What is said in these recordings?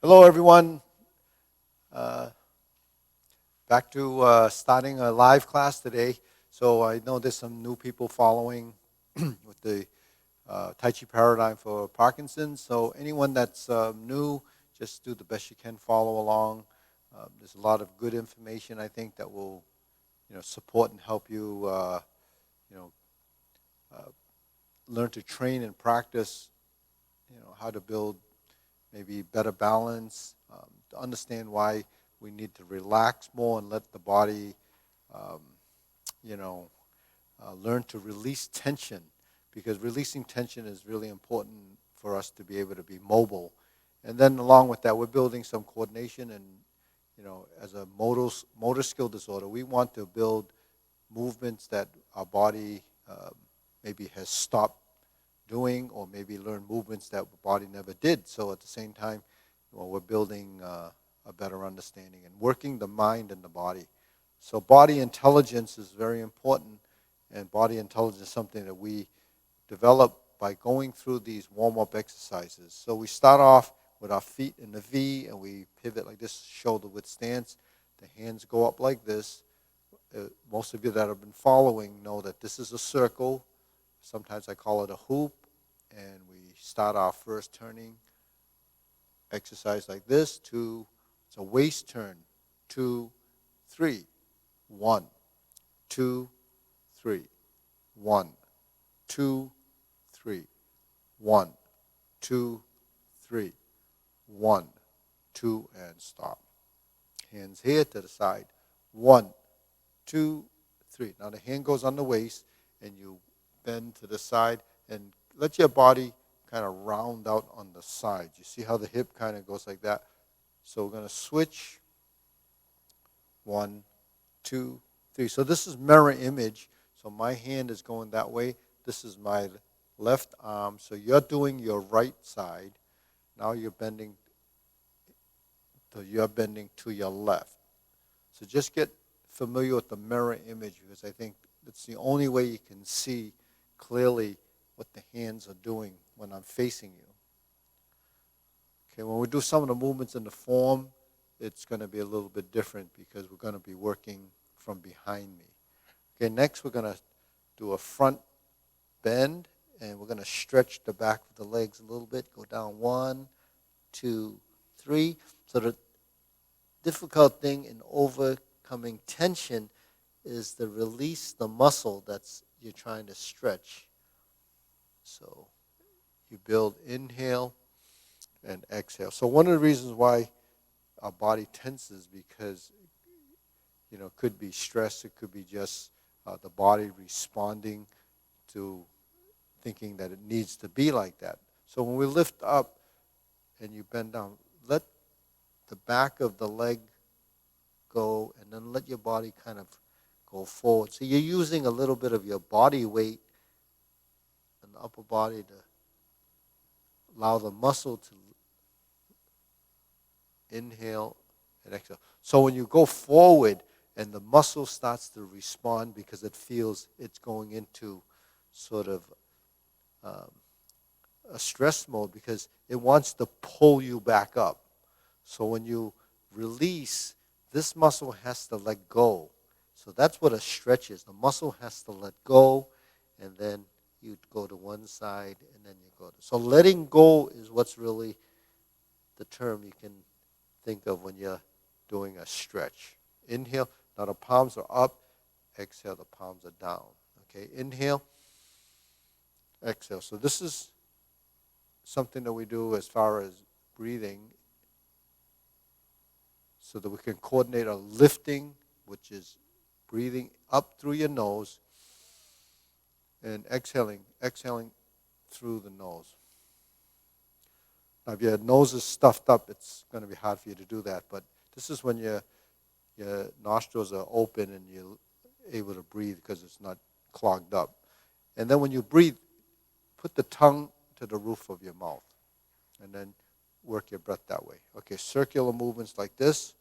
Hello, everyone. Uh, Back to starting a live class today. So I know there's some new people following with the Tai Chi Paradigm for Parkinson. So anyone that's new, just do the best you can, follow along. There's a lot of good information, I think, that will, support and help you, you know, uh, learn to train and practice, how to build maybe better balance, to understand why we need to relax more and let the body, um, you know, learn to release tension, because releasing tension is really important for us to be able to be mobile. And then along with that, we're building some coordination and, as a motor skill disorder, we want to build movements that our body maybe has stopped doing, or maybe learn movements that the body never did. So at the same time, we're building a better understanding and working the mind and the body. So body intelligence is very important, and body intelligence is something that we develop by going through these warm-up exercises. So we start off with our feet in the V, and we pivot like this, shoulder width stance. The hands go up like this. Most of you that have been following know that this is a circle. Sometimes I call it a hoop, and we start our first turning exercise like this. It's a waist turn. 2, 3, 1, 2, 3, 1, 2, 3, 1, 2, 3, 1, 2, and stop. Hands here to the side. 1, 2, 3. Now the hand goes on the waist, and you bend to the side and let your body kind of round out on the side. You see how the hip kind of goes like that? So we're going to switch. 1, 2, 3. So this is mirror image. So my hand is going that way. This is my left arm. So you're doing your right side. Now you're bending to your left. So just get familiar with the mirror image, because I think it's the only way you can see clearly what the hands are doing when I'm facing you. Okay, when we do some of the movements in the form, it's going to be a little bit different because we're going to be working from behind me. Okay, next we're going to do a front bend, and we're going to stretch the back of the legs a little bit. Go down 1, 2, 3. So the difficult thing in overcoming tension is to release the muscle that's you're trying to stretch. So you build inhale and exhale. So one of the reasons why our body tenses, because it could be stress, it could be just the body responding to thinking that it needs to be like that. So when we lift up and you bend down, let the back of the leg go, and then let your body kind of go forward. So you're using a little bit of your body weight in the upper body to allow the muscle to inhale and exhale. So when you go forward and the muscle starts to respond, because it feels it's going into sort of a stress mode, because it wants to pull you back up. So when you release, this muscle has to let go. So that's what a stretch is. The muscle has to let go, and then you go to one side, and then you go to. So letting go is what's really the term you can think of when you're doing a stretch. Inhale. Now the palms are up. Exhale, the palms are down. Okay, inhale. Exhale. So this is something that we do as far as breathing, so that we can coordinate our lifting, which is breathing up through your nose, and exhaling through the nose. Now, if your nose is stuffed up, it's going to be hard for you to do that, but this is when your nostrils are open and you're able to breathe because it's not clogged up. And then when you breathe, put the tongue to the roof of your mouth, and then work your breath that way. Okay, circular movements like this.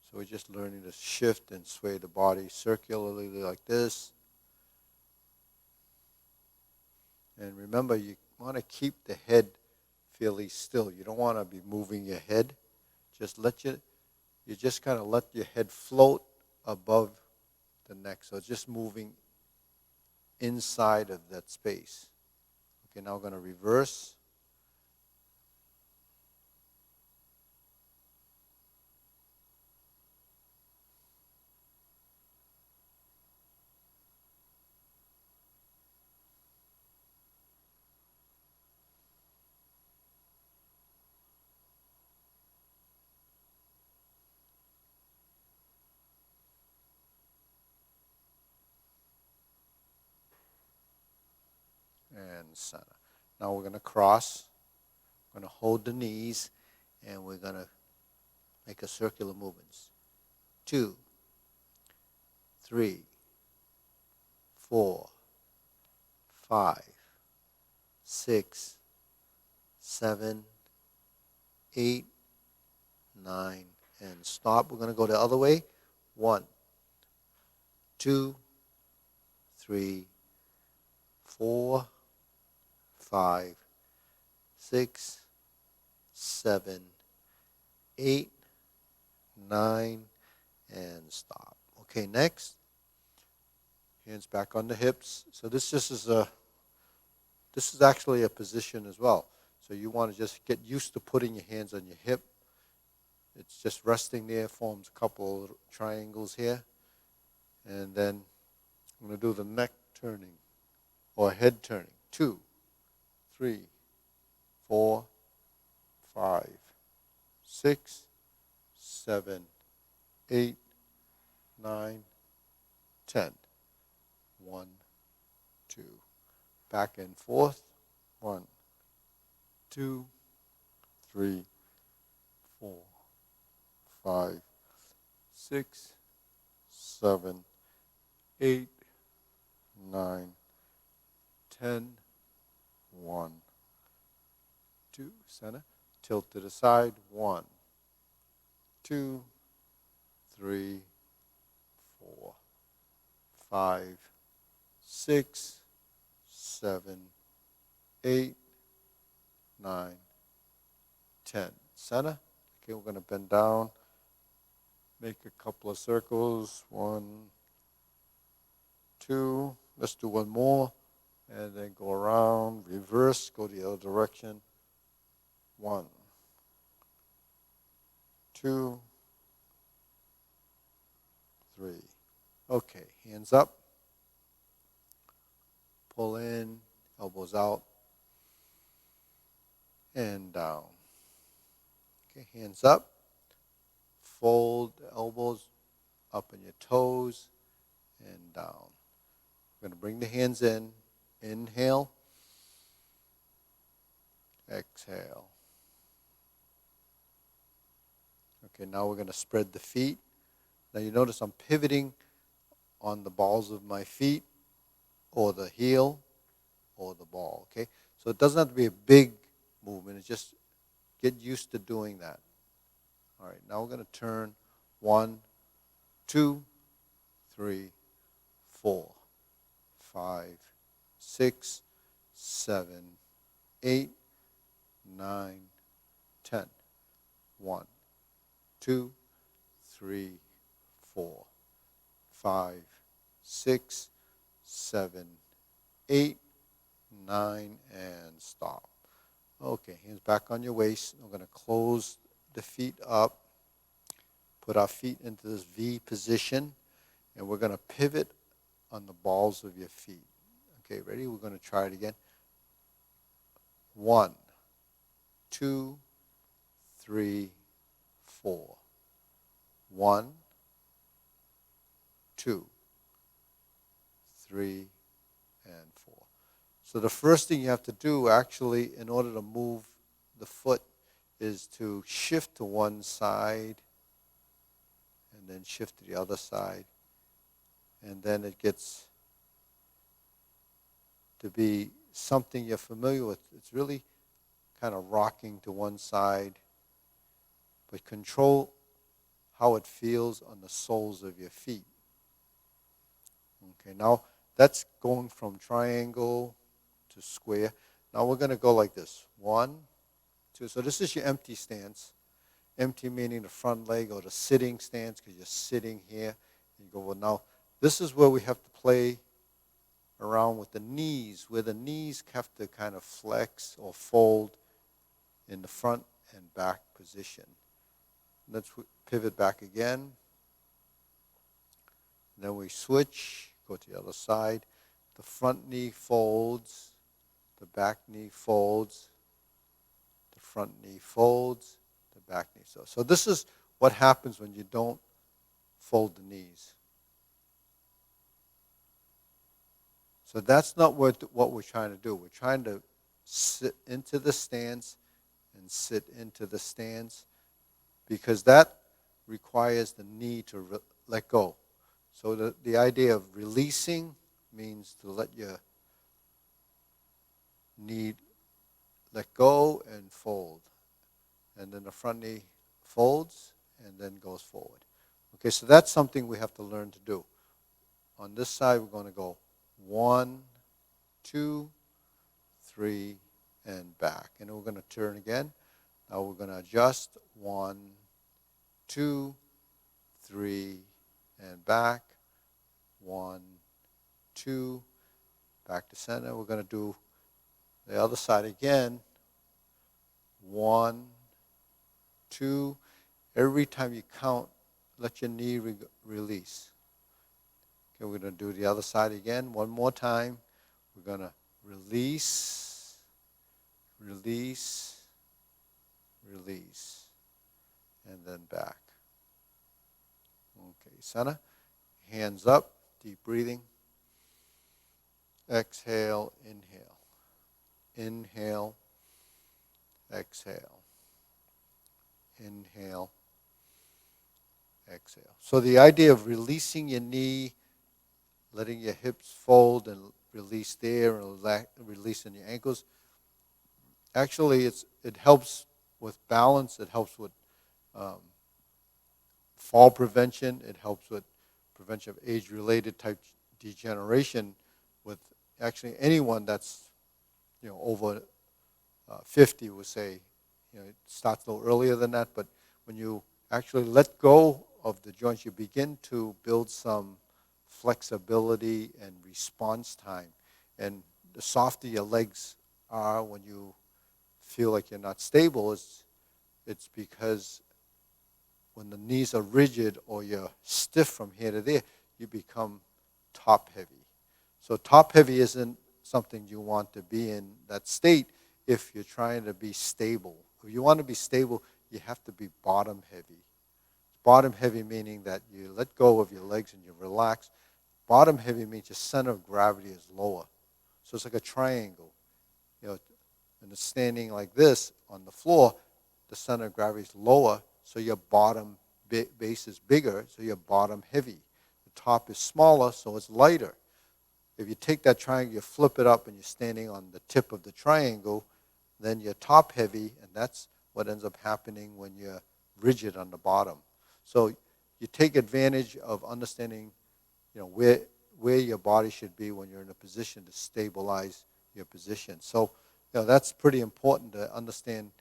So we're just learning to shift and sway the body circularly like this. And remember, you want to keep the head fairly still. You don't want to be moving your head. Just you just kind of let your head float above the neck. So it's just moving inside of that space. Okay, now we're going to reverse. And center. Now we're going to cross. We're going to hold the knees, and we're going to make a circular movements. 2, 3, 4, 5, 6, 7, 8, 9, and stop. We're going to go the other way. 1, 2, 3, 4, 5, 6, 7, 8, 9, and stop. Okay, next. Hands back on the hips. So this is actually a position as well. So you want to just get used to putting your hands on your hip. It's just resting there, forms a couple of triangles here. And then I'm going to do the neck turning or head turning. 2, 3, 4, 5, 6, 7, 8, 9, 10. 1, 2. Back and forth. 1, 2, 3, 4, 5, 6, 7, 8, 9, 10. 1, 2. Center. Tilt to the side. 1, 2, 3, 4, 5, 6, 7, 8, 9, 10. Center. Okay, we're going to bend down. Make a couple of circles. 1, 2. Let's do one more. And then go around, reverse, go the other direction. 1, 2, 3. Okay, hands up. Pull in, elbows out, and down. Okay, hands up. Fold the elbows up on your toes and down. We're going to bring the hands in. Inhale. Exhale. Okay, now we're going to spread the feet. Now you notice I'm pivoting on the balls of my feet or the heel or the ball, okay? So it doesn't have to be a big movement. It's just get used to doing that. All right, now we're going to turn 1, 2, 3, 4, 5, 6, 7, 8, 9, 10. 1, 2, 3, 4, 5, 6, 7, 8, 9, and stop. Okay, hands back on your waist. We're going to close the feet up, put our feet into this V position, and we're going to pivot on the balls of your feet. Okay, ready? We're going to try it again. 1, 2, 3, 4. 1, 2, 3, and 4. So the first thing you have to do, actually, in order to move the foot, is to shift to one side and then shift to the other side. And then it gets to be something you're familiar with. It's really kind of rocking to one side, but control how it feels on the soles of your feet. Okay, now that's going from triangle to square. Now we're going to go like this. 1, 2. So this is your empty stance. Empty meaning the front leg or the sitting stance because you're sitting here. You go, well, now this is where we have to play around with the knees, where the knees have to kind of flex or fold in the front and back position. Let's pivot back again. Then we switch, go to the other side. The front knee folds, the back knee folds, the front knee folds, the back knee. So this is what happens when you don't fold the knees. So that's not what we're trying to do. We're trying to sit into the stance and sit into the stance because that requires the knee to let go. So the idea of releasing means to let your knee let go and fold. And then the front knee folds and then goes forward. Okay, so that's something we have to learn to do. On this side, we're going to go 1, 2, 3, and back. And we're going to turn again. Now we're going to adjust. 1, 2, 3, and back. 1, 2, back to center. We're going to do the other side again. 1, 2. Every time you count, let your knee release. Okay, we're going to do the other side again. One more time. We're going to release, release, release, and then back. Okay, center. Hands up, deep breathing. Exhale, inhale. Inhale, exhale. Inhale, exhale. So the idea of releasing your knee, letting your hips fold and release there and releasing your ankles, actually it helps with balance. It helps with fall prevention. It helps with prevention of age-related type degeneration with actually anyone that's over 50 would say. It starts a little earlier than that, but when you actually let go of the joints, you begin to build some flexibility and response time. And the softer your legs are when you feel like you're not stable, it's because when the knees are rigid or you're stiff from here to there, you become top heavy. So top heavy isn't something you want to be in that state if you're trying to be stable. If you want to be stable, you have to be bottom heavy. Bottom heavy meaning that you let go of your legs and you relax. Bottom heavy means your center of gravity is lower. So it's like a triangle. And it's standing like this on the floor, the center of gravity is lower, so your bottom base is bigger, so you're bottom heavy. The top is smaller, so it's lighter. If you take that triangle, you flip it up, and you're standing on the tip of the triangle, then you're top heavy, and that's what ends up happening when you're rigid on the bottom. So you take advantage of understanding, where your body should be when you're in a position to stabilize your position. So, that's pretty important to understand,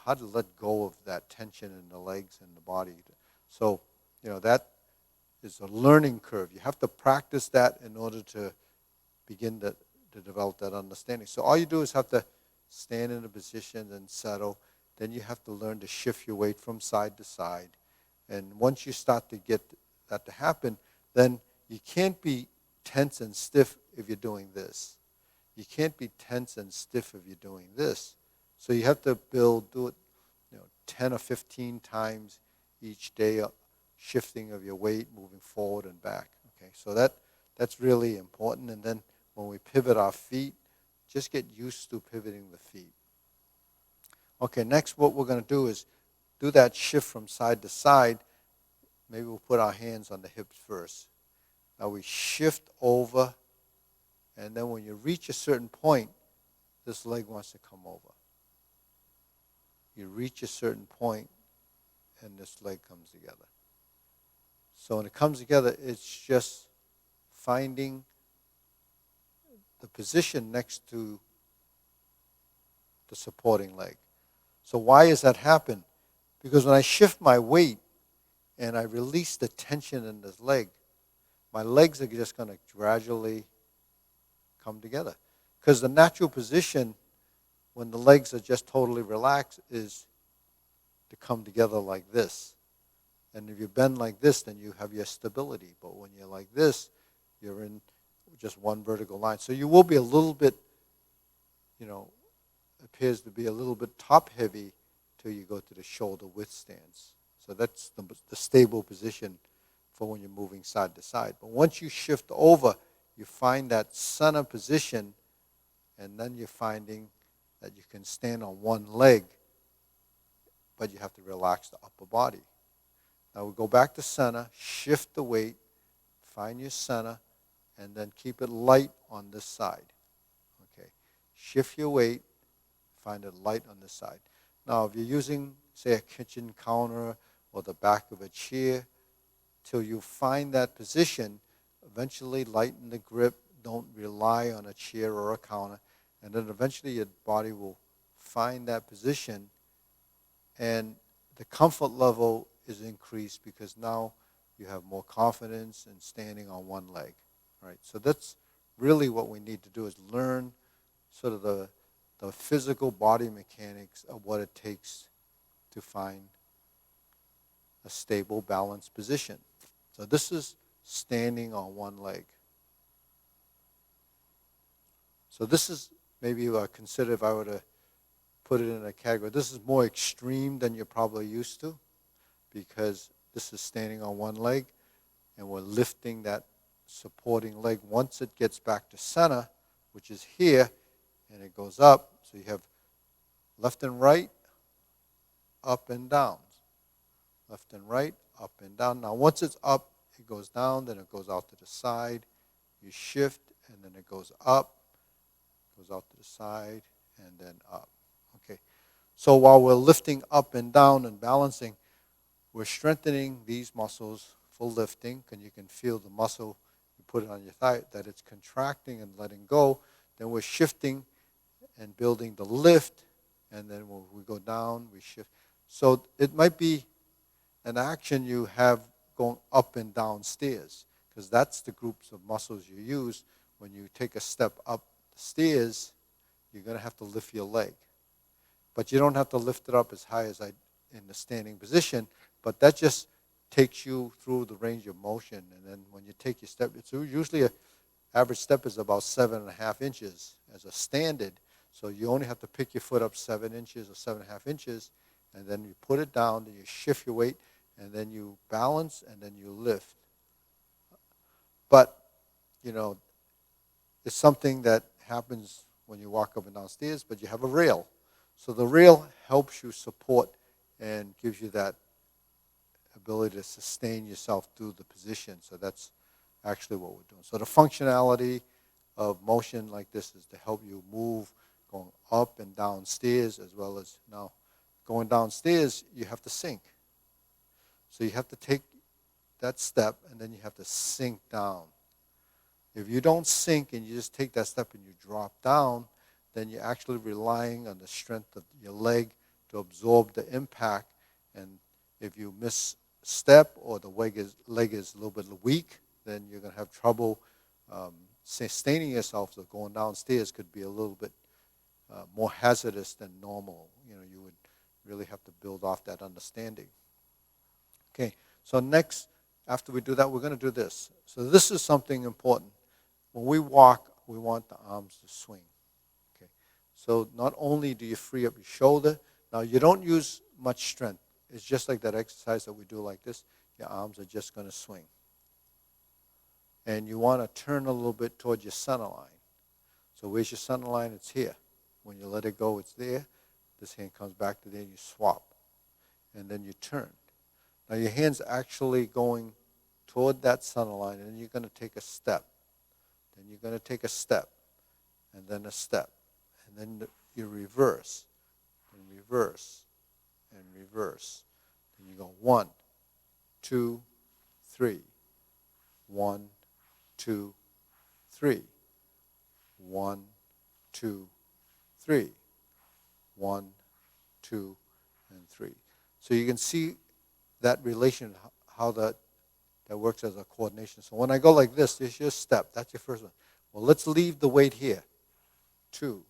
how to let go of that tension in the legs and the body. So, that is a learning curve. You have to practice that in order to begin to develop that understanding. So all you do is have to stand in a position and settle. Then you have to learn to shift your weight from side to side. And once you start to get that to happen, then you can't be tense and stiff if you're doing this. You can't be tense and stiff if you're doing this. So you have to do it 10 or 15 times each day, shifting of your weight, moving forward and back. Okay, so that's really important. And then when we pivot our feet, just get used to pivoting the feet. Okay, next what we're going to do is do that shift from side to side. Maybe we'll put our hands on the hips first. Now we shift over, and then when you reach a certain point, this leg wants to come over. You reach a certain point, and this leg comes together. So when it comes together, it's just finding the position next to the supporting leg. So why does that happen? Because when I shift my weight and I release the tension in this leg, my legs are just going to gradually come together. Because the natural position when the legs are just totally relaxed is to come together like this. And if you bend like this, then you have your stability. But when you're like this, you're in just one vertical line. So you will be a little bit, appears to be a little bit top heavy till you go to the shoulder width stance. So that's the stable position for when you're moving side to side. But once you shift over, you find that center position, and then you're finding that you can stand on one leg, but you have to relax the upper body. Now we go back to center, shift the weight, find your center, and then keep it light on this side. Okay, shift your weight, find it light on this side. Now if you're using, say, a kitchen counter or the back of a chair, till you find that position, eventually lighten the grip, don't rely on a chair or a counter, and then eventually your body will find that position, and the comfort level is increased because now you have more confidence in standing on one leg. Right? So that's really what we need to do, is learn sort of the physical body mechanics of what it takes to find a stable, balanced position. So this is standing on one leg. So this is maybe consider, if I were to put it in a category, this is more extreme than you're probably used to, because this is standing on one leg and we're lifting that supporting leg. Once it gets back to center, which is here, and it goes up, so you have left and right, up and down. Left and right, up and down. Now once it's up, it goes down, then it goes out to the side. You shift, and then it goes up, goes out to the side, and then up. Okay. So while we're lifting up and down and balancing, we're strengthening these muscles for lifting, and you can feel the muscle, you put it on your thigh, that it's contracting and letting go. Then we're shifting and building the lift, and then when we go down, we shift. So it might be an action you have going up and down stairs, because that's the groups of muscles you use. When you take a step up the stairs, you're going to have to lift your leg. But you don't have to lift it up as high as in the standing position, but that just takes you through the range of motion. And then when you take your step, it's usually average step is about 7.5 inches as a standard. So you only have to pick your foot up 7 inches or 7.5 inches, and then you put it down, then you shift your weight, and then you balance, and then you lift. But, it's something that happens when you walk up and down stairs, but you have a rail. So the rail helps you support and gives you that ability to sustain yourself through the position. So that's actually what we're doing. So the functionality of motion like this is to help you move going up and down stairs, as well as now going downstairs, you have to sink. So you have to take that step, and then you have to sink down. If you don't sink and you just take that step and you drop down, then you're actually relying on the strength of your leg to absorb the impact. And if you misstep or the leg is a little bit weak, then you're going to have trouble sustaining yourself. So going downstairs could be a little bit more hazardous than normal. You would really have to build off that understanding. Okay, so next, after we do that, we're going to do this. So this is something important. When we walk, we want the arms to swing. Okay, so not only do you free up your shoulder, now you don't use much strength. It's just like that exercise that we do like this. Your arms are just going to swing. And you want to turn a little bit towards your center line. So where's your center line? It's here. When you let it go, it's there. This hand comes back to there, and you swap. And then you turn. Now your hand's actually going toward that center line, and then you're going to take a step. Then you're going to take a step, and then a step. And then you reverse, and reverse, and reverse. Then you go 1, 2, 3. 1, 2, 3. 1, 2, 3. 1, 2, and 3. So you can see that relation, how that works as a coordination. So when I go like this, there's your step. That's your first one. Well, let's leave the weight here. 2,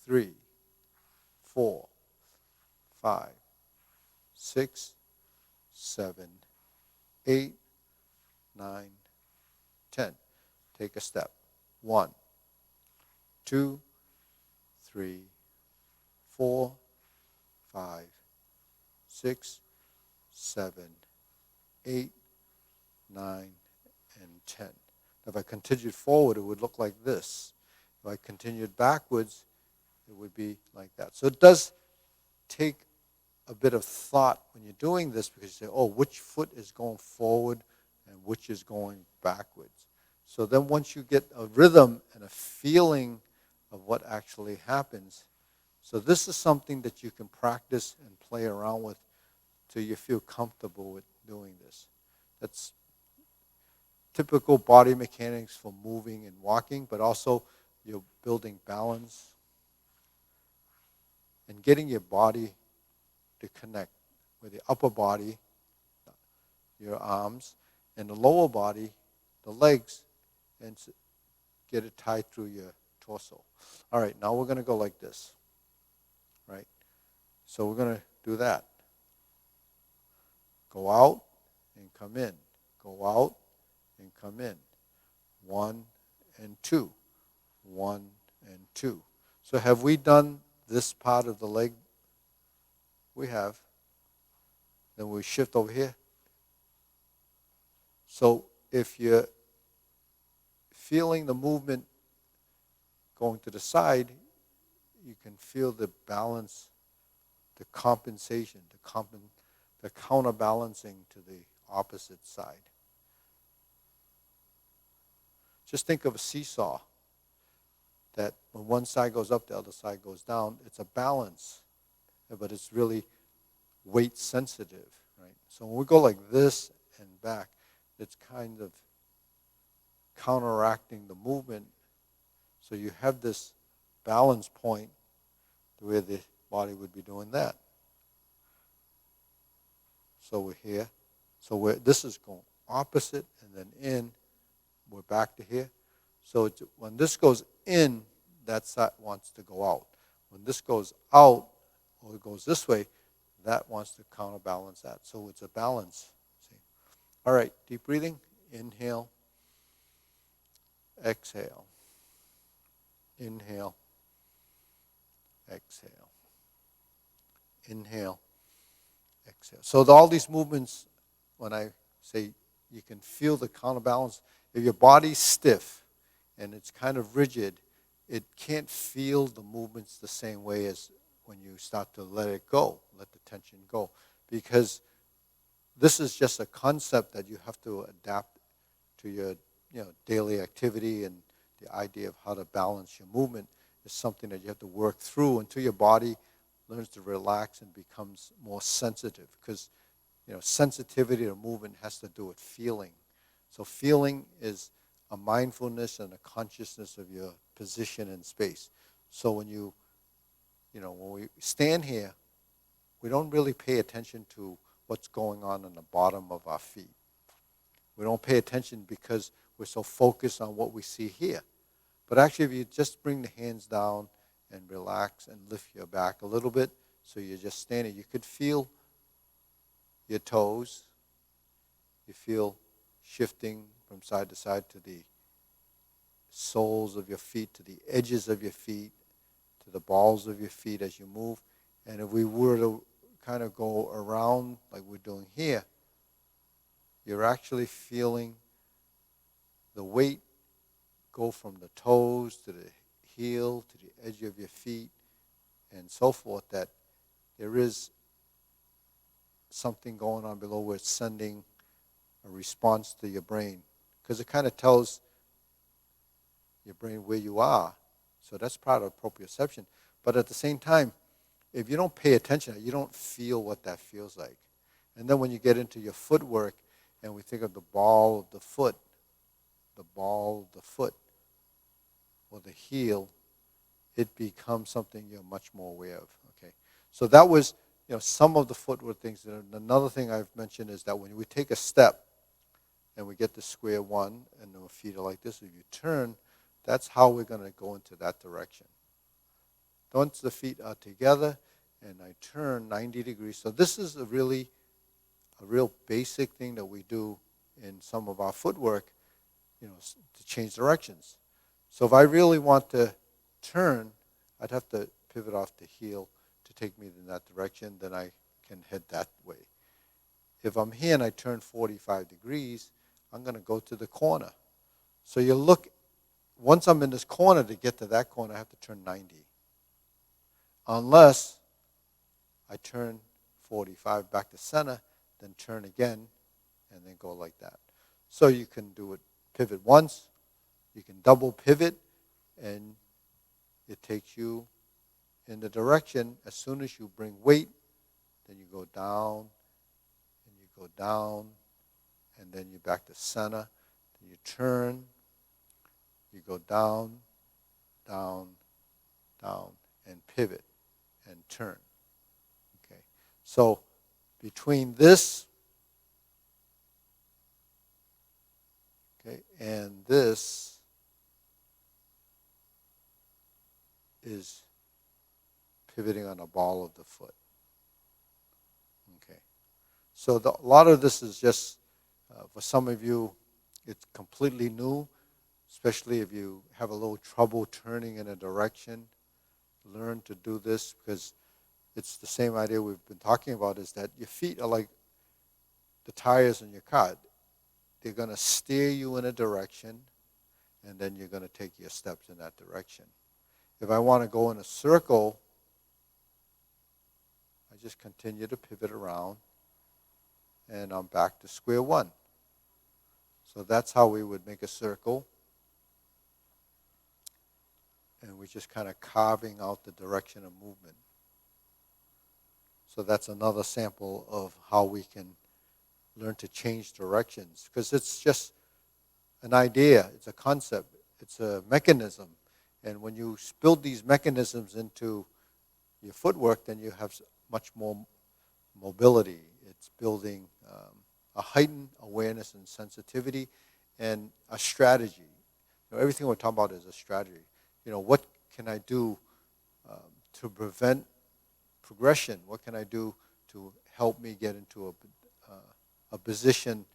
3, 4, 5, 6, 7, 8, 9, 10. Take a step. 1, 2, 3, 4, 5, 6, 7, 8, 9, and 10. If I continued forward, it would look like this. If I continued backwards, it would be like that. So it does take a bit of thought when you're doing this, because you say, oh, which foot is going forward and which is going backwards. So then once you get a rhythm and a feeling of what actually happens, so this is something that you can practice and play around with till you feel comfortable with doing this. That's typical body mechanics for moving and walking, but also you're building balance and getting your body to connect with the upper body, your arms, and the lower body, the legs, and get it tied through your torso. All right, now we're going to go like this, right? So we're going to do that. Go out and come in. Go out and come in. 1 and 2. 1 and 2. So have we done this part of the leg? We have. Then we shift over here. So if you're feeling the movement going to the side, you can feel the balance, the compensation, the counterbalancing to the opposite side. Just think of a seesaw, that when one side goes up, the other side goes down. It's a balance, but it's really weight sensitive, right? So when we go like this and back, it's kind of counteracting the movement. So you have this balance point where the body would be doing that. So we're here. So this is going opposite and then in. We're back to here. So when this goes in, that side wants to go out. When this goes out, or it goes this way, that wants to counterbalance that. So it's a balance. See? All right, deep breathing. Inhale. Exhale. Inhale. Exhale. Inhale. Exhale. So all these movements, when I say you can feel the counterbalance, if your body's stiff and it's kind of rigid, it can't feel the movements the same way as when you start to let it go, let the tension go. Because this is just a concept that you have to adapt to your daily activity, and the idea of how to balance your movement is something that you have to work through until your body learns to relax and becomes more sensitive. Because sensitivity to movement has to do with feeling. So feeling is a mindfulness and a consciousness of your position in space. So when when we stand here, we don't really pay attention to what's going on the bottom of our feet. We don't pay attention because we're so focused on what we see here. But actually, if you just bring the hands down and relax and lift your back a little bit, so you're just standing, you could feel your toes. You feel shifting from side to side to the soles of your feet, to the edges of your feet, to the balls of your feet as you move. And if we were to kind of go around like we're doing here, you're actually feeling the weight go from the toes to the heel, to the edge of your feet, and so forth, that there is something going on below where it's sending a response to your brain. Because it kind of tells your brain where you are. So that's part of proprioception. But at the same time, if you don't pay attention, you don't feel what that feels like. And then when you get into your footwork, and we think of the ball of the foot, or the heel, it becomes something you're much more aware of. Okay, so that was some of the footwork things. And another thing I've mentioned is that when we take a step and we get to square one and our feet are like this, if you turn, that's how we're going to go into that direction. Once the feet are together and I turn 90 degrees. So this is a real basic thing that we do in some of our footwork, to change directions. So if I really want to turn, I'd have to pivot off the heel to take me in that direction, then I can head that way. If I'm here and I turn 45 degrees, I'm going to go to the corner. So you look, once I'm in this corner, to get to that corner, I have to turn 90. Unless I turn 45 back to center, then turn again, and then go like that. So you can do it, pivot once, you can double pivot, and it takes you in the direction. As soon as you bring weight, then you go down, and you go down, and then you're back to center. Then you turn, you go down, down, down, and pivot, and turn. Okay, so between this, okay, and this is pivoting on the ball of the foot. Okay, so a lot of this is just, for some of you, it's completely new, especially if you have a little trouble turning in a direction. Learn to do this, because it's the same idea we've been talking about, is that your feet are like the tires in your car. They're going to steer you in a direction, and then you're going to take your steps in that direction. If I want to go in a circle, I just continue to pivot around, and I'm back to square one. So that's how we would make a circle. And we're just kind of carving out the direction of movement. So that's another sample of how we can learn to change directions, because it's just an idea, it's a concept, it's a mechanism. And when you build these mechanisms into your footwork, then you have much more mobility. It's building a heightened awareness and sensitivity and a strategy. Everything we're talking about is a strategy. What can I do to prevent progression? What can I do to help me get into a position,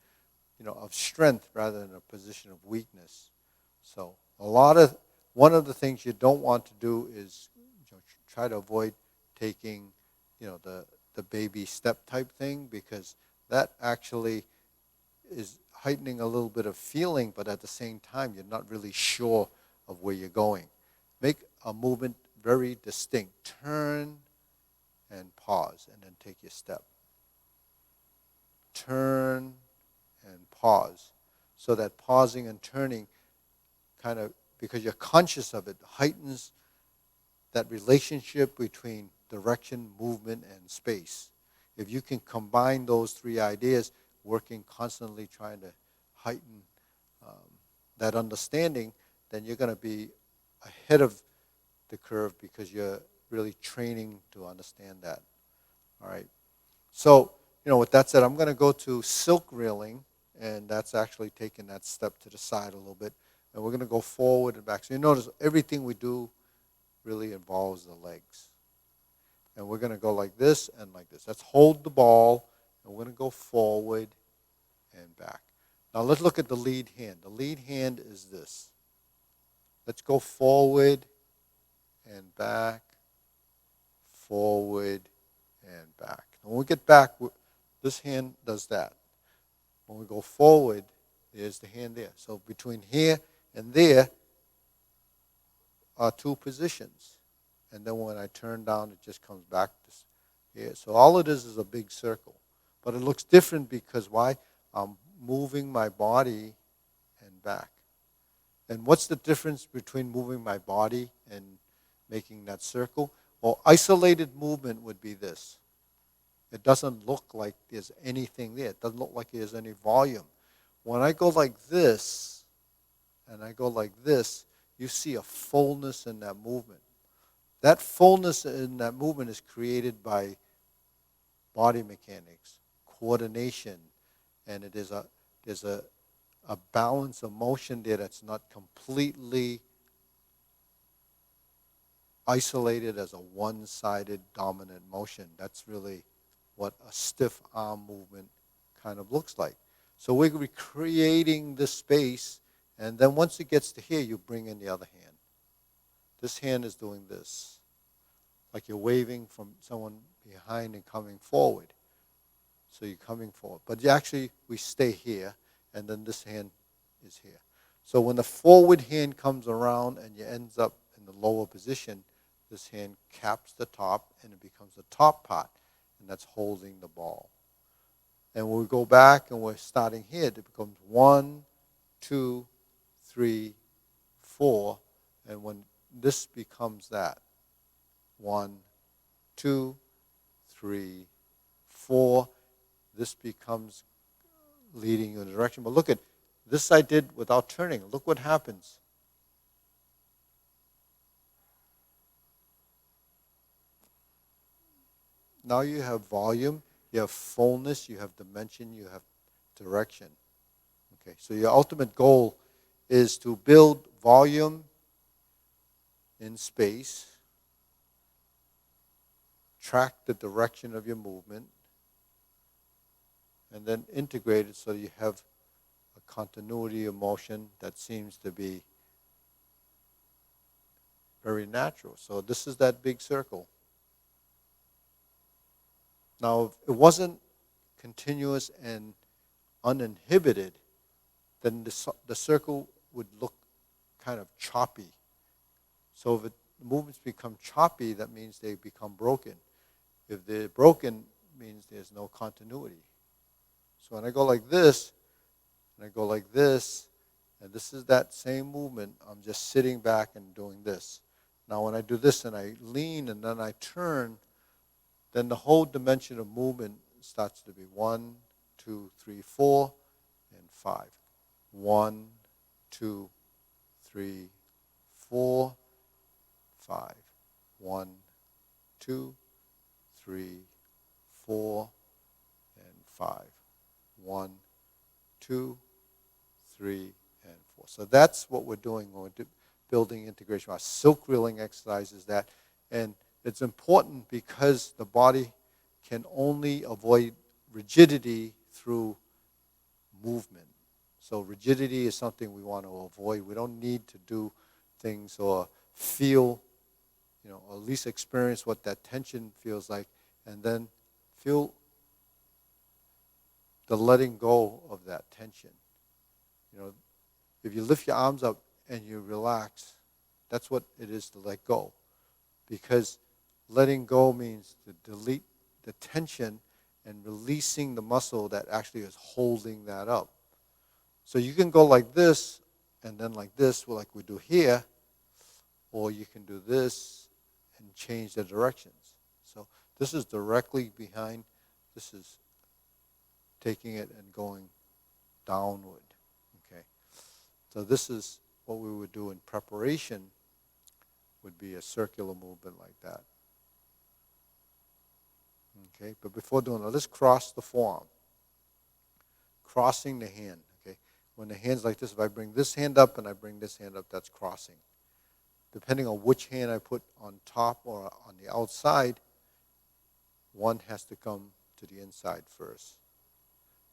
of strength rather than a position of weakness? So one of the things you don't want to do is try to avoid taking, the baby step type thing, because that actually is heightening a little bit of feeling, but at the same time, you're not really sure of where you're going. Make a movement very distinct. Turn and pause, and then take your step. Turn and pause. So that pausing and turning kind of, because you're conscious of it, heightens that relationship between direction, movement, and space. If you can combine those three ideas, working constantly trying to heighten that understanding, then you're going to be ahead of the curve, because you're really training to understand that. All right. So, with that said, I'm going to go to silk reeling, and that's actually taking that step to the side a little bit. And we're going to go forward and back. So you notice everything we do really involves the legs. And we're going to go like this and like this. Let's hold the ball, and we're going to go forward and back. Now let's look at the lead hand. The lead hand is this. Let's go forward and back, forward and back. When we get back, this hand does that. When we go forward, there's the hand there. So between here and there are two positions. And then when I turn down, it just comes back to here. So all it is a big circle. But it looks different because why? I'm moving my body and back. And what's the difference between moving my body and making that circle? Well, isolated movement would be this. It doesn't look like there's anything there. It doesn't look like there's any volume. When I go like this, and I go like this, you see a fullness in that movement. That fullness in that movement is created by body mechanics, coordination, and there's a balance of motion there that's not completely isolated as a one-sided dominant motion. That's really what a stiff arm movement kind of looks like. So we're recreating this space, and then once it gets to here, you bring in the other hand. This hand is doing this, like you're waving from someone behind and coming forward. So you're coming forward. But actually, we stay here, and then this hand is here. So when the forward hand comes around and you ends up in the lower position, this hand caps the top, and it becomes the top part, and that's holding the ball. And when we go back and we're starting here, it becomes 1, 2, 3, 4, and when this becomes that, 1, 2, 3, 4, this becomes leading you in the direction. But look at this I did without turning. Look what happens. Now you have volume, you have fullness, you have dimension, you have direction. Okay, so your ultimate goal is to build volume in space, track the direction of your movement, and then integrate it so you have a continuity of motion that seems to be very natural. So this is that big circle. Now, if it wasn't continuous and uninhibited, then the circle would look kind of choppy. So if the movements become choppy, that means they become broken. If they're broken, it means there's no continuity. So when I go like this, and I go like this, and this is that same movement, I'm just sitting back and doing this. Now when I do this and I lean and then I turn, then the whole dimension of movement starts to be 1, 2, 3, 4, and 5. 1, 2, 3, 4, 5. 1, 2, 3, 4, and 5. 1, 2, 3, and 4. So that's what we're doing when we're building integration. Our silk reeling exercise is that, and it's important because the body can only avoid rigidity through movement. So rigidity is something we want to avoid. We don't need to do things or feel, or at least experience what that tension feels like, and then feel the letting go of that tension. If you lift your arms up and you relax, that's what it is to let go. Because letting go means to delete the tension and releasing the muscle that actually is holding that up. So you can go like this and then like this, like we do here, or you can do this and change the directions. So this is directly behind, this is taking it and going downward. Okay. So this is what we would do in preparation, would be a circular movement like that. Okay, but before doing that, let's cross the forearm. Crossing the hand. Okay, when the hand's like this, if I bring this hand up and I bring this hand up, that's crossing. Depending on which hand I put on top or on the outside, one has to come to the inside first.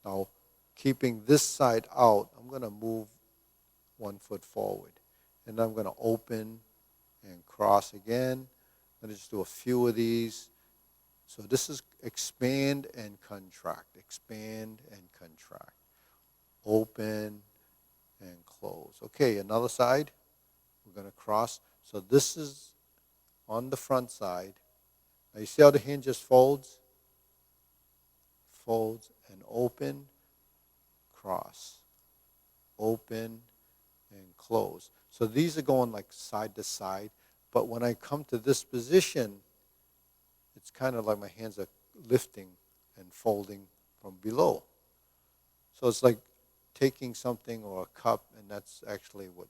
Now, keeping this side out, I'm going to move 1 foot forward. And I'm going to open and cross again. I'm going to just do a few of these. So this is expand and contract, expand and contract, open and close. Okay, another side. We're going to cross. So this is on the front side. Now you see how the hand just folds? Folds and open, cross, open and close. So these are going like side to side. But when I come to this position, it's kind of like my hands are lifting and folding from below. So it's like taking something or a cup, and that's actually what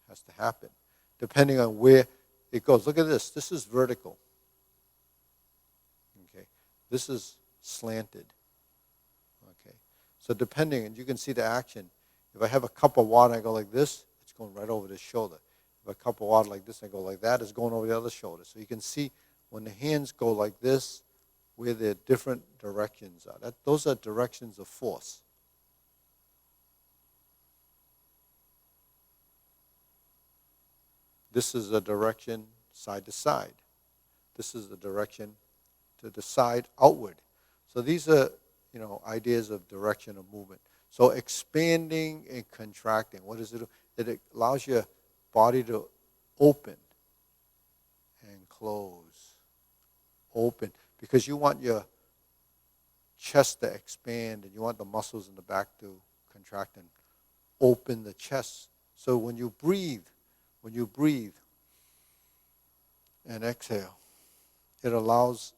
has to happen. Depending on where it goes. Look at this. This is vertical. Okay. This is slanted. Okay. So depending, and you can see the action. If I have a cup of water, I go like this, it's going right over the shoulder. If a cup of water like this, I go like that, it's going over the other shoulder. So you can see when the hands go like this, where the different directions are. Those are directions of force. This is a direction side to side. This is the direction to the side outward. So these are, ideas of direction of movement. So expanding and contracting, what does it do? It allows your body to open and close. Open. Because you want your chest to expand and you want the muscles in the back to contract and open the chest. So when you breathe and exhale, it allows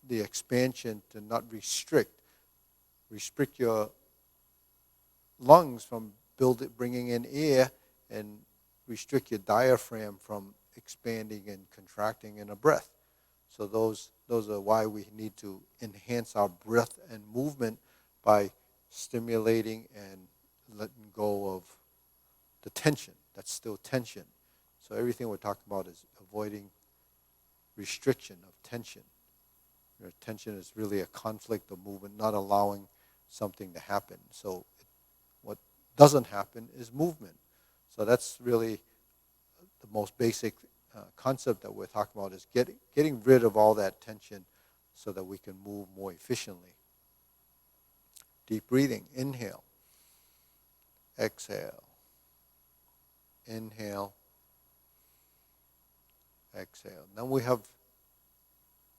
the expansion to not restrict your lungs from bringing in air and restrict your diaphragm from expanding and contracting in a breath. So those are why we need to enhance our breath and movement by stimulating and letting go of the tension. That's still tension. So everything we're talking about is avoiding restriction of tension. Tension is really a conflict of movement, not allowing something to happen. So what doesn't happen is movement. So that's really the most basic concept that we're talking about, is getting rid of all that tension so that we can move more efficiently. Deep breathing. Inhale. Exhale. Inhale. Exhale. Then we have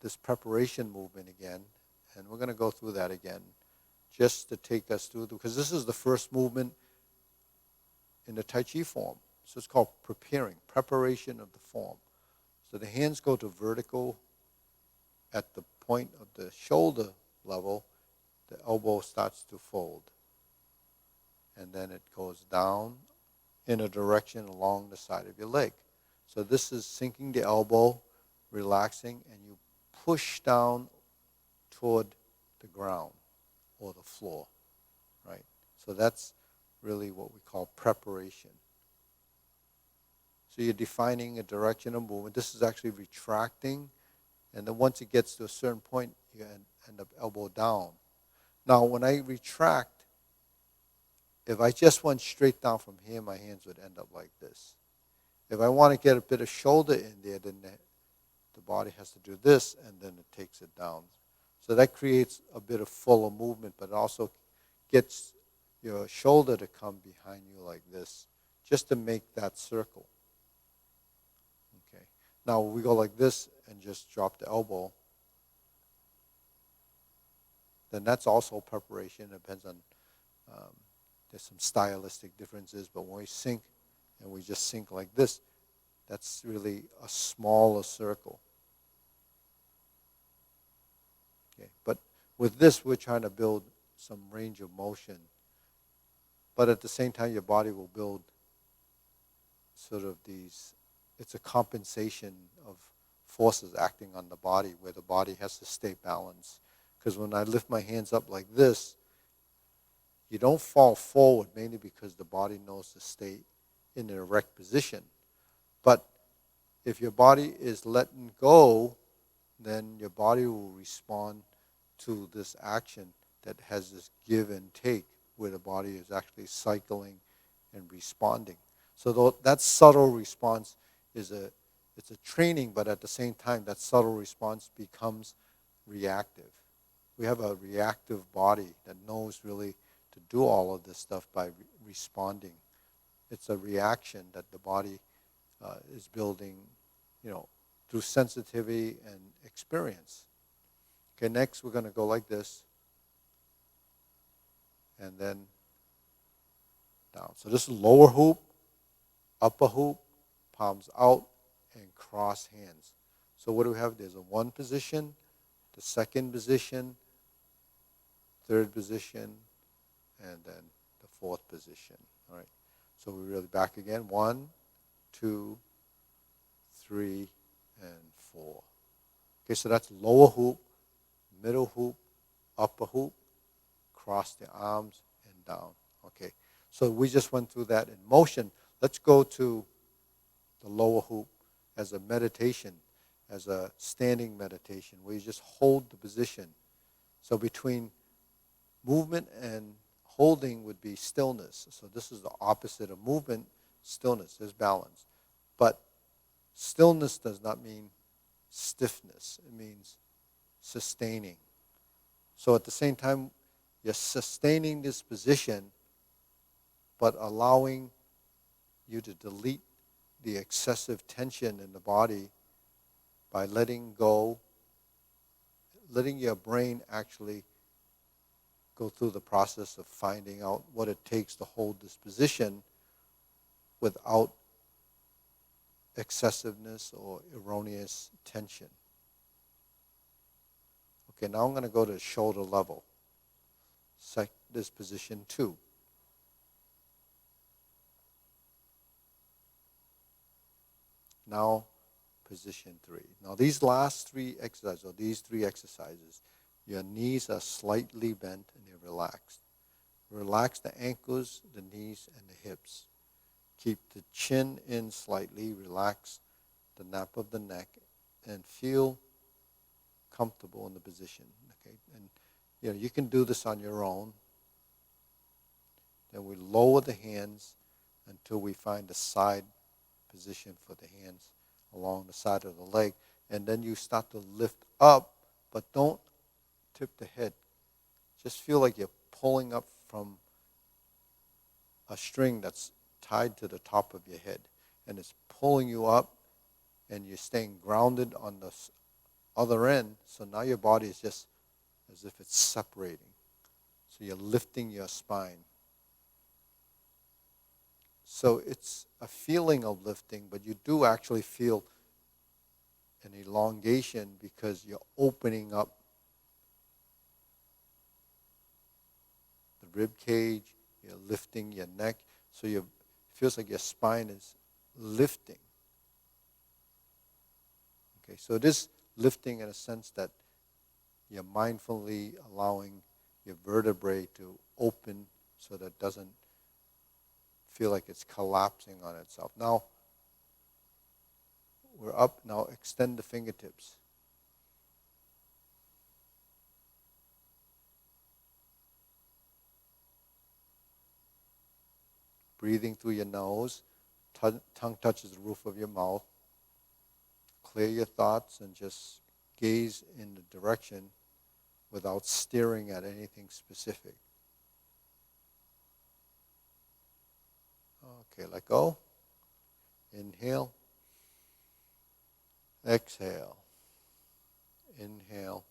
this preparation movement again, and we're going to go through that again just to take us through, because this is the first movement in the Tai Chi form. So it's called preparation of the form. So the hands go to vertical at the point of the shoulder level. The elbow starts to fold. And then it goes down in a direction along the side of your leg. So this is sinking the elbow, relaxing, and you push down toward the ground or the floor, right? So that's really what we call preparation. So you're defining a direction of movement. This is actually retracting, and then once it gets to a certain point, you end up elbow down. Now, when I retract, if I just went straight down from here, my hands would end up like this. If I want to get a bit of shoulder in there, then the body has to do this, and then it takes it down. So that creates a bit of fuller movement, but it also gets your shoulder to come behind you like this, just to make that circle. Okay. Now we go like this and just drop the elbow. Then that's also preparation. It depends on, there's some stylistic differences, but when we sink and we just sink like this, that's really a smaller circle. Okay. But with this, we're trying to build some range of motion. But at the same time, your body will build sort of these, it's a compensation of forces acting on the body, where the body has to stay balanced. Because when I lift my hands up like this, you don't fall forward, mainly because the body knows to stay in an erect position. But if your body is letting go, then your body will respond to this action that has this give and take, where the body is actually cycling and responding. So that subtle response it's a training, but at the same time, that subtle response becomes reactive. We have a reactive body that knows really to do all of this stuff by responding. It's a reaction that the body is building, through sensitivity and experience. Okay, next we're going to go like this, and then down. So this is lower hoop, upper hoop, palms out, and cross hands. So what do we have? There's a one position, the second position, third position, and then the fourth position. All right. So we're really back again. 1, 2, 3, and 4. Okay, so that's lower hoop, middle hoop, upper hoop, cross the arms, and down. Okay, so we just went through that in motion. Let's go to the lower hoop as a meditation, as a standing meditation, where you just hold the position. So between movement and holding would be stillness. So this is the opposite of movement. Stillness is balance. But stillness does not mean stiffness. It means sustaining. So at the same time, you're sustaining this position, but allowing you to delete the excessive tension in the body by letting go, letting your brain actually go through the process of finding out what it takes to hold this position without excessiveness or erroneous tension. Okay, now I'm going to go to shoulder level. This position 2. Now, position 3. Now, these last 3 exercises, or these 3 exercises, your knees are slightly bent and they're relaxed. Relax the ankles, the knees, and the hips. Keep the chin in slightly. Relax the nape of the neck and feel comfortable in the position. Okay, and you can do this on your own. Then we lower the hands until we find a side position for the hands along the side of the leg, and then you start to lift up, but don't tip the head. Just feel like you're pulling up from a string that's tied to the top of your head, and it's pulling you up, and you're staying grounded on the other end, so now your body is just as if it's separating. So you're lifting your spine. So it's a feeling of lifting, but you do actually feel an elongation because you're opening up the rib cage, you're lifting your neck, so it feels like your spine is lifting. Okay, so it is lifting in a sense that you're mindfully allowing your vertebrae to open so that it doesn't feel like it's collapsing on itself. Now, we're up. Now extend the fingertips. Breathing through your nose. Tongue touches the roof of your mouth. Clear your thoughts and just gaze in the direction without staring at anything specific. Okay, let go. Inhale. Exhale. Inhale.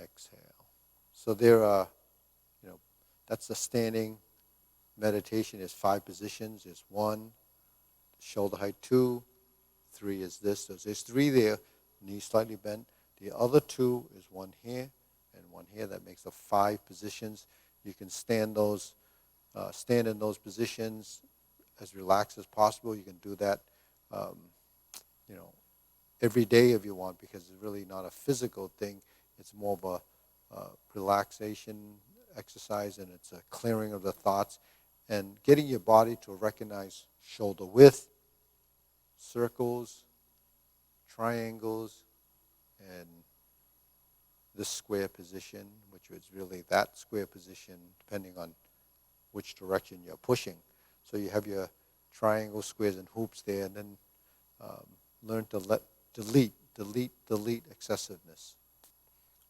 Exhale. So there are, that's the standing meditation. There's 5 positions. There's 1, shoulder height 2, 3 is this. So there's 3 there, knees slightly bent. The other 2 is 1 here and 1 here. That makes the 5 positions. You can stand in those positions as relaxed as possible. You can do that, every day if you want, because it's really not a physical thing. It's more of a relaxation exercise, and it's a clearing of the thoughts and getting your body to recognize shoulder width, circles, triangles, and this square position, which is really that square position, depending on which direction you're pushing. So you have your triangles, squares, and hoops there, and then learn to delete excessiveness.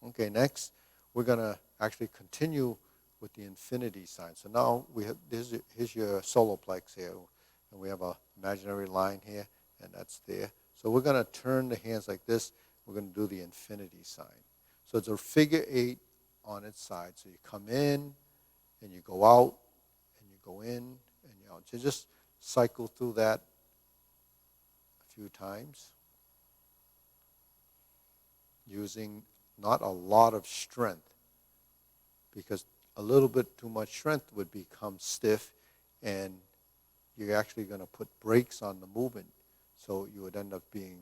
Okay, next we're going to actually continue with the infinity sign. So now here's your solar plex here, and we have an imaginary line here, and that's there. So we're going to turn the hands like this. We're going to do the infinity sign. So it's a figure 8 on its side. So you come in, and you go out, and you go in, and you out. So just cycle through that a few times, using not a lot of strength, because a little bit too much strength would become stiff, and you're actually going to put brakes on the movement. So you would end up being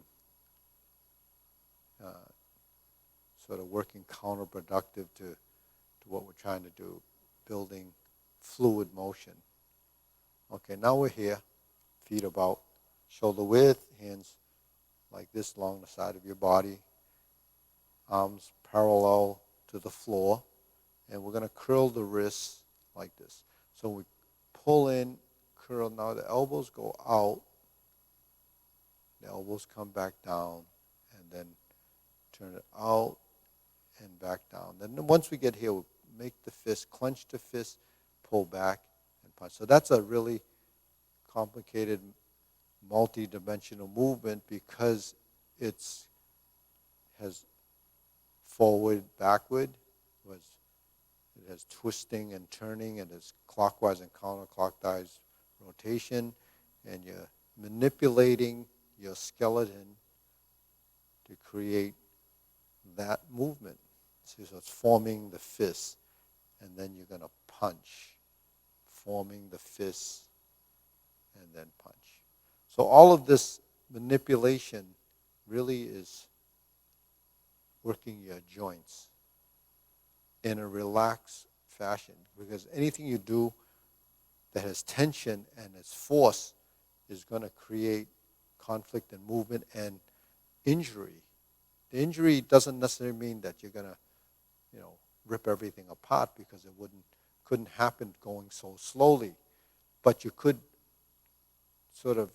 sort of working counterproductive to what we're trying to do, building fluid motion. Okay, now we're here, feet about shoulder width, hands like this along the side of your body, arms parallel to the floor, and we're going to curl the wrists like this. So we pull in, curl. Now the elbows go out, the elbows come back down, and then turn it out and back down. Then once we get here, we'll make the fist, clench the fist, pull back, and punch. So that's a really complicated, multi-dimensional movement because it has forward, backward, it has twisting and turning, and it's clockwise and counterclockwise rotation, and you're manipulating your skeleton to create that movement. So it's forming the fist, and then you're going to punch, forming the fist, and then punch. So all of this manipulation really is working your joints in a relaxed fashion, because anything you do that has tension and is force is going to create conflict and movement and injury. The injury doesn't necessarily mean that you're going to, rip everything apart, because it couldn't happen going so slowly. But you could sort of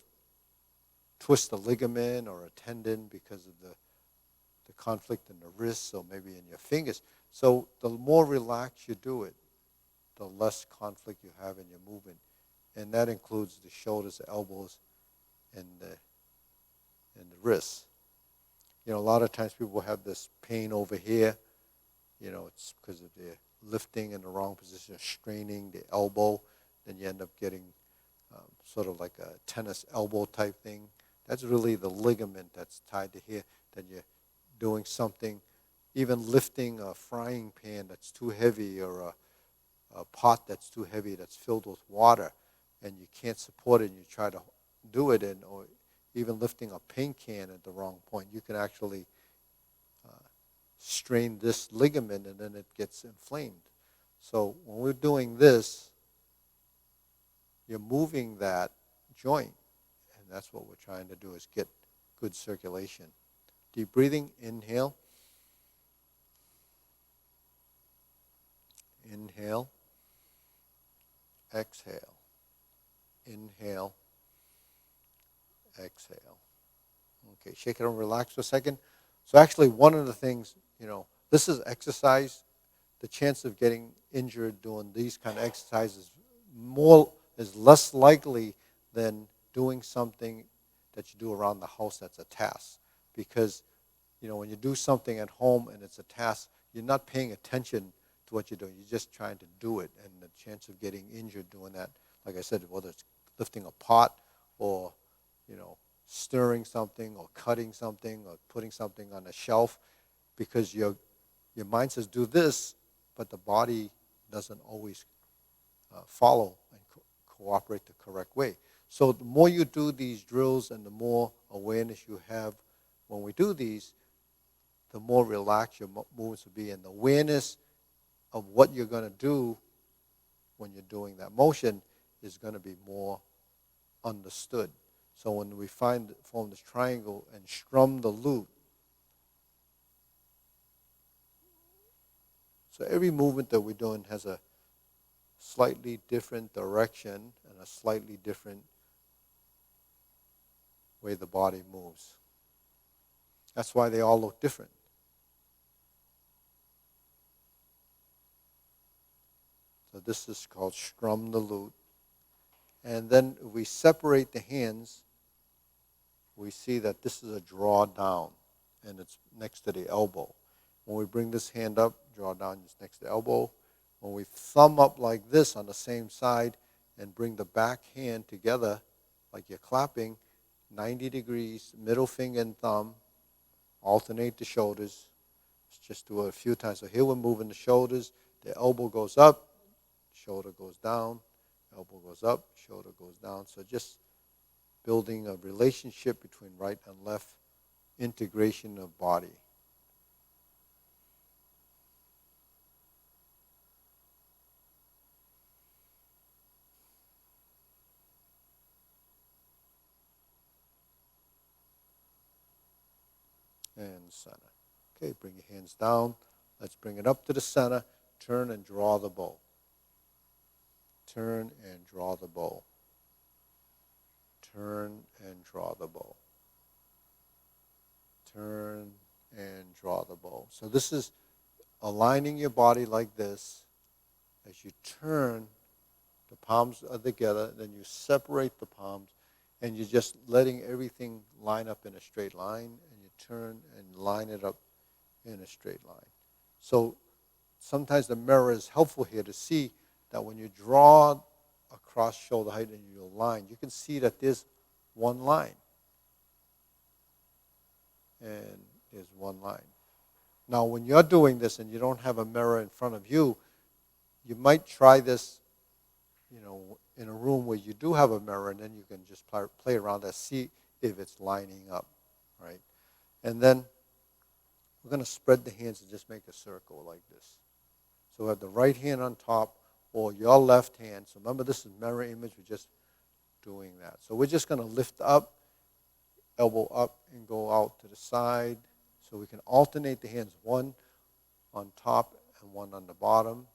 twist a ligament or a tendon because of the conflict in the wrists or maybe in your fingers. So the more relaxed you do it, the less conflict you have in your movement. And that includes the shoulders, the elbows, and the wrists. A lot of times people have this pain over here. It's because of their lifting in the wrong position, straining the elbow. Then you end up getting sort of like a tennis elbow type thing. That's really the ligament that's tied to here. Then you're doing something, even lifting a frying pan that's too heavy, or a pot that's too heavy that's filled with water, and you can't support it, and you try to do it, or even lifting a paint can at the wrong point, you can actually strain this ligament, and then it gets inflamed. So when we're doing this, you're moving that joint, and that's what we're trying to do, is get good circulation. Deep breathing, inhale. Inhale. Exhale. Inhale. Exhale. Okay, shake it and relax for a second. So actually one of the things, this is exercise. The chance of getting injured doing these kind of exercises is less likely than doing something that you do around the house that's a task. Because, when you do something at home and it's a task, you're not paying attention to what you're doing. You're just trying to do it. And the chance of getting injured doing that, like I said, whether it's lifting a pot or, stirring something or cutting something or putting something on a shelf, because your mind says do this, but the body doesn't always follow and cooperate the correct way. So the more you do these drills and the more awareness you have when we do these, the more relaxed your movements will be, and the awareness of what you're going to do when you're doing that motion is going to be more understood. So when we form this triangle and strum the loop, so every movement that we're doing has a slightly different direction and a slightly different way the body moves. That's why they all look different. So this is called strum the loop. And then if we separate the hands, we see that this is a draw down, and it's next to the elbow. When we bring this hand up, draw down just next to the elbow. When we thumb up like this on the same side and bring the back hand together like you're clapping, 90 degrees, middle finger and thumb, alternate the shoulders. Let's just do it a few times. So here we're moving the shoulders, the elbow goes up, shoulder goes down, elbow goes up, shoulder goes down. So just building a relationship between right and left, integration of body. And center. Okay, bring your hands down. Let's bring it up to the center. Turn and draw the bow. Turn and draw the bow. Turn and draw the bow. Turn and draw the bow. So this is aligning your body like this. As you turn, the palms are together, then you separate the palms, and you're just letting everything line up in a straight line, and you turn and line it up in a straight line. So sometimes the mirror is helpful here to see that when you draw across shoulder height and you align, you can see that there's one line. And there's one line. Now, when you're doing this and you don't have a mirror in front of you, you might try this, in a room where you do have a mirror, and then you can just play around and see if it's lining up, right? And then we're going to spread the hands and just make a circle like this. So we have the right hand on top or your left hand. So remember, this is mirror image. We're just doing that. So we're just going to lift up, elbow up, and go out to the side. So we can alternate the hands, one on top and one on the bottom.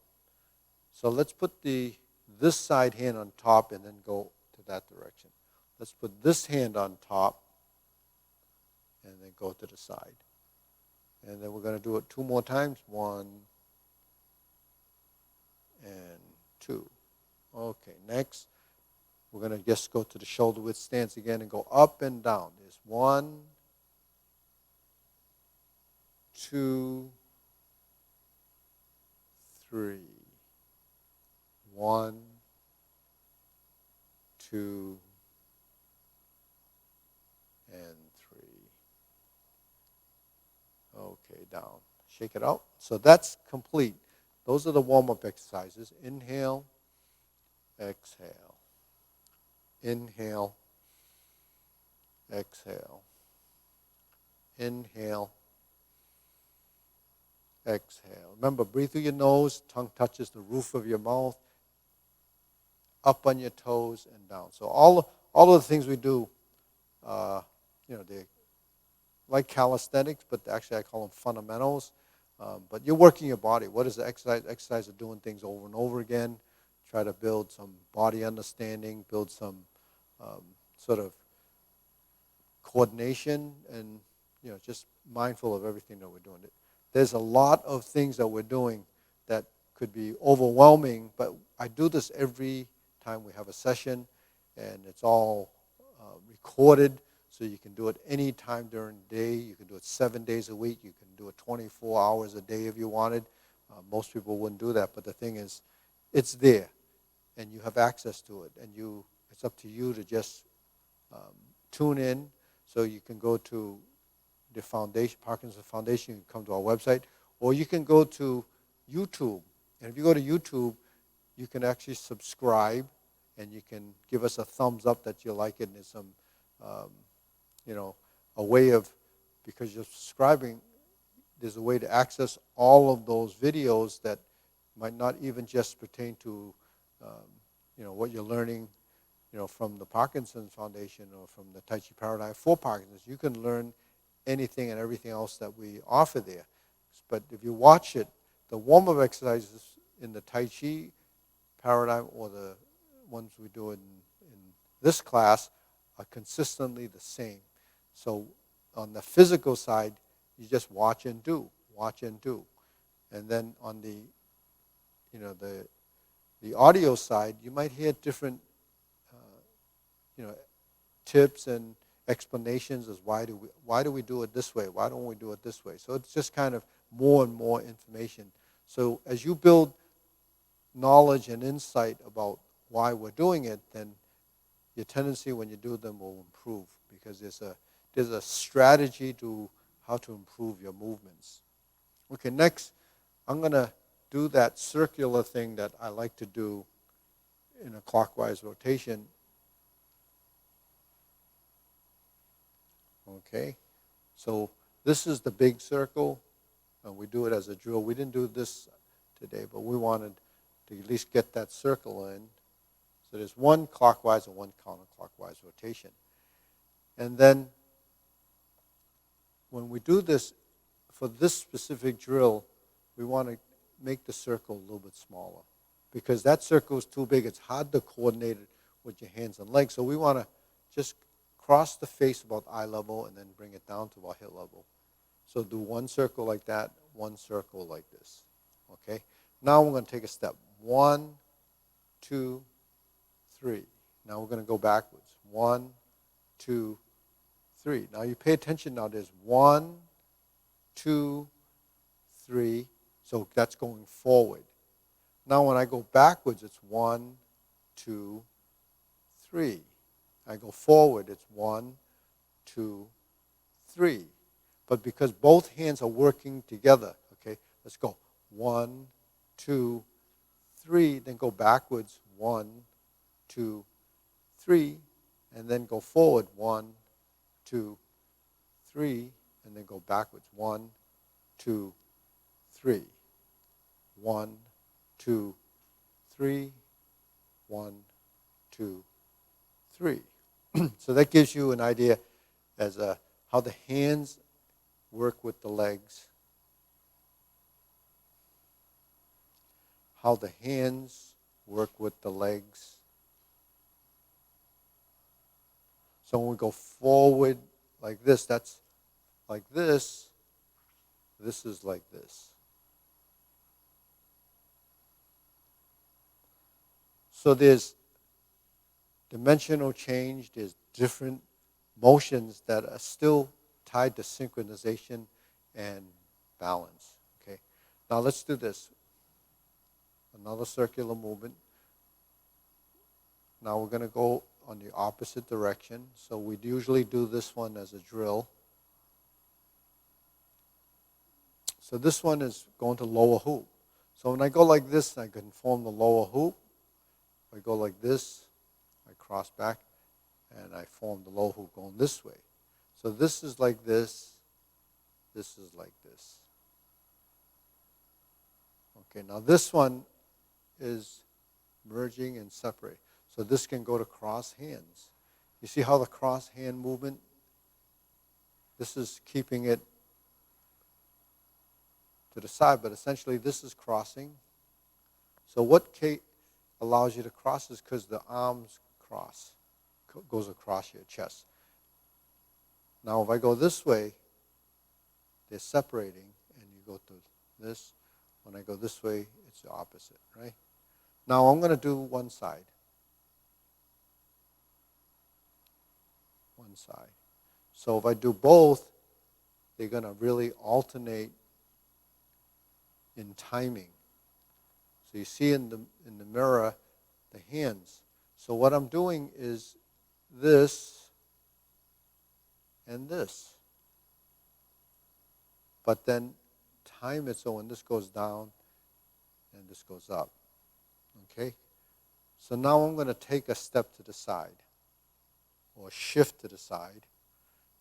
So let's put this side hand on top and then go to that direction. Let's put this hand on top and then go to the side. And then we're going to do it 2 more times. 1 and 2. Okay, next we're going to just go to the shoulder width stance again and go up and down. There's 1, 2, 3. 1, 2, and 3. Okay, down. Shake it out. So that's complete. Those are the warm-up exercises. Inhale, exhale. Inhale, exhale. Inhale, exhale. Remember, breathe through your nose, tongue touches the roof of your mouth, up on your toes and down. So all of the things we do, they're like calisthenics, but actually I call them fundamentals. But you're working your body. What is the exercise? Exercise of doing things over and over again. Try to build some body understanding, build some sort of coordination, and just mindful of everything that we're doing. There's a lot of things that we're doing that could be overwhelming, but I do this every time we have a session, and it's all recorded, so you can do it any time during the day. You can do it 7 days a week. You can do it 24 hours a day if you wanted. Most people wouldn't do that, but the thing is, it's there, and you have access to it, and it's up to you to just tune in. So you can go to the foundation, Parkinson Foundation. You can come to our website, or you can go to YouTube. And if you go to YouTube, you can actually subscribe, and you can give us a thumbs up that you like it. And there's some, a way of, because you're subscribing, there's a way to access all of those videos that might not even just pertain to, what you're learning, from the Parkinson Foundation or from the Tai Chi Paradigm for Parkinson's. You can learn anything and everything else that we offer there. But if you watch it, the warm-up exercises in the Tai Chi Paradigm or the ones we do in this class are consistently the same. So on the physical side, you just watch and do. And then on the audio side, you might hear different tips and explanations as why do we do it this way? Why don't we do it this way? So it's just kind of more and more information. So as you build knowledge and insight about why we're doing it, then your tendency when you do them will improve, because there's a strategy to how to improve your movements. Okay, next I'm going to do that circular thing that I like to do in a clockwise rotation. Okay, so this is the big circle, and we do it as a drill. We didn't do this today, but we wanted to at least get that circle in. So there's one clockwise and one counterclockwise rotation. And then when we do this, for this specific drill, we want to make the circle a little bit smaller because that circle is too big. It's hard to coordinate it with your hands and legs. So we want to just cross the face about eye level and then bring it down to about hip level. So do one circle like that, one circle like this. Okay? Now we're going to take a step. 1, 2, 3. Now we're going to go backwards. 1, 2, 3. Now you pay attention now. There's 1, 2, 3. So that's going forward. Now when I go backwards, it's 1, 2, 3. I go forward, it's 1, 2, 3. But because both hands are working together, okay, let's go. 1, 2, 3. Then go backwards. 1, 2, 3. And then go forward. 1, 2, 3. And then go backwards. 1, 2, 3. 1, 2, 3. 1, 2, 3. So that gives you an idea as how the hands work with the legs, how the hands work with the legs. So when we go forward like this, that's like this. This is like this. So there's dimensional change, there's different motions that are still tied to synchronization and balance. Okay. Now let's do this. Another circular movement. Now we're going to go on the opposite direction. So we usually do this one as a drill. So this one is going to lower hoop. So when I go like this, I can form the lower hoop. If I go like this, I cross back, and I form the low hoop going this way. So this is like this. This is like this. Okay, now this one is merging and separate. So this can go to cross hands. You see how the cross hand movement, this is keeping it to the side, but essentially this is crossing. So what allows you to cross is because the arms cross, goes across your chest. Now if I go this way, they're separating, and you go to this. When I go this way, it's the opposite, right? Now I'm going to do one side. One side. So if I do both, they're going to really alternate in timing. So you see in the mirror the hands. So what I'm doing is this and this. But then time it so when this goes down and this goes up. Okay? So now I'm going to take a step to the side, or shift to the side,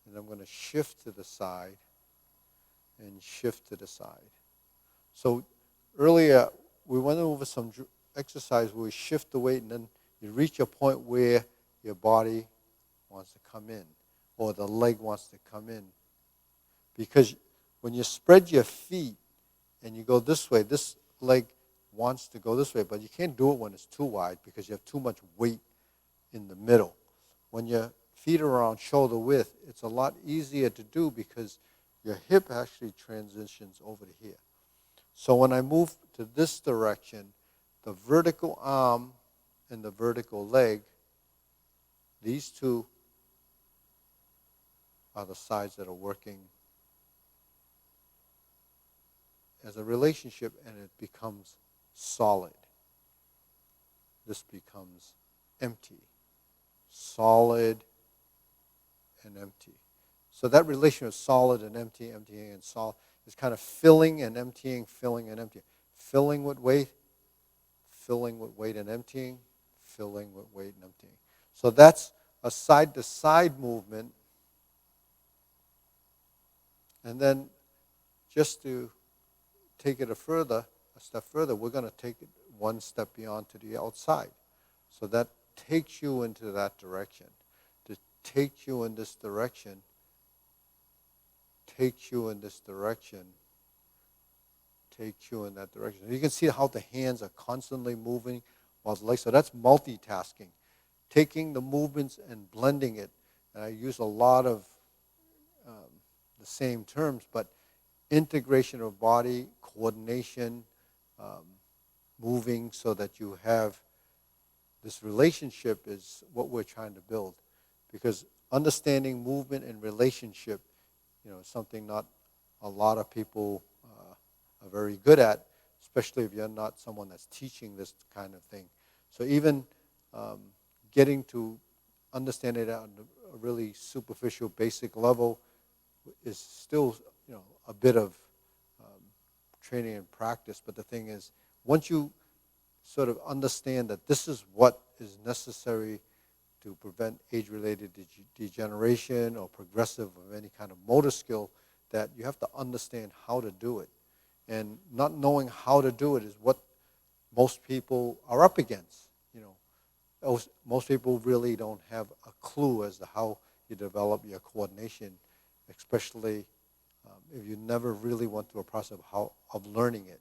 and I'm going to shift to the side and shift to the side. So earlier we went over some exercise where we shift the weight, and then you reach a point where your body wants to come in, or the leg wants to come in. Because when you spread your feet and you go this way, this leg wants to go this way, but you can't do it when it's too wide because you have too much weight in the middle. When your feet are around shoulder width, it's a lot easier to do because your hip actually transitions over to here. So when I move to this direction, the vertical arm and the vertical leg, these two are the sides that are working as a relationship, and it becomes solid. This becomes empty. Solid and empty. So that relation of solid and empty, emptying and solid, is kind of filling and emptying, filling and emptying. Filling with weight and emptying, filling with weight and emptying. So that's a side-to-side movement. And then just to take it a step further, we're going to take it one step beyond to the outside. So that takes you into that direction. To take you in this direction, takes you in this direction, takes you in that direction. You can see how the hands are constantly moving while the legs. So that's multitasking. Taking the movements and blending it. And I use a lot of the same terms, but integration of body, coordination, moving so that you have this relationship is what we're trying to build. Because understanding movement and relationship, is something not a lot of people are very good at, especially if you're not someone that's teaching this kind of thing. So even getting to understand it on a really superficial, basic level is still, a bit of training and practice. But the thing is, once you sort of understand that this is what is necessary to prevent age-related degeneration or progressive of any kind of motor skill, that you have to understand how to do it. And not knowing how to do it is what most people are up against. Most people really don't have a clue as to how you develop your coordination, especially if you never really went through a process of learning it.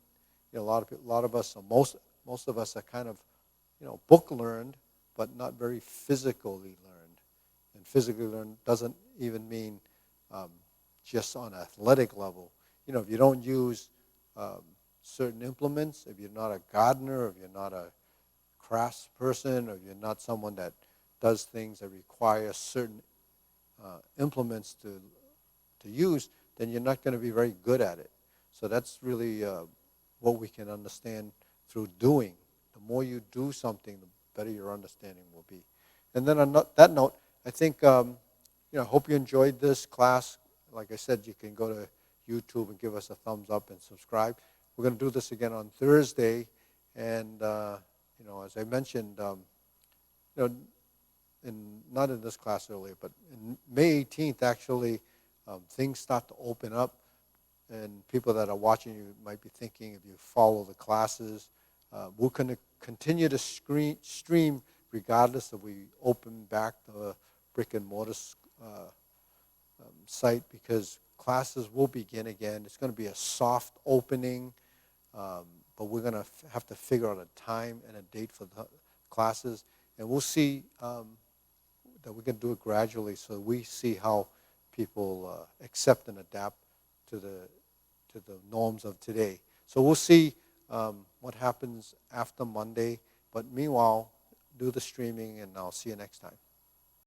A lot of us, most of us are kind of, book learned, but not very physically learned. And physically learned doesn't even mean just on an athletic level. If you don't use certain implements, if you're not a gardener, if you're not a crafts person, or if you're not someone that does things that require certain implements to use, then you're not going to be very good at it. So that's really what we can understand through doing. The more you do something, the better your understanding will be. And then on that note, I think, I hope you enjoyed this class. Like I said, you can go to YouTube and give us a thumbs up and subscribe. We're going to do this again on Thursday. And, as I mentioned, not in this class earlier, but in May 18th, actually, things start to open up. And people that are watching you might be thinking, if you follow the classes, we're going to continue to stream regardless if we open back the brick and mortar site, because classes will begin again. It's going to be a soft opening, but we're going to have to figure out a time and a date for the classes. And we'll see that we can do it gradually, so we see how people accept and adapt to the norms of today. So we'll see what happens after Monday. But meanwhile, do the streaming, and I'll see you next time.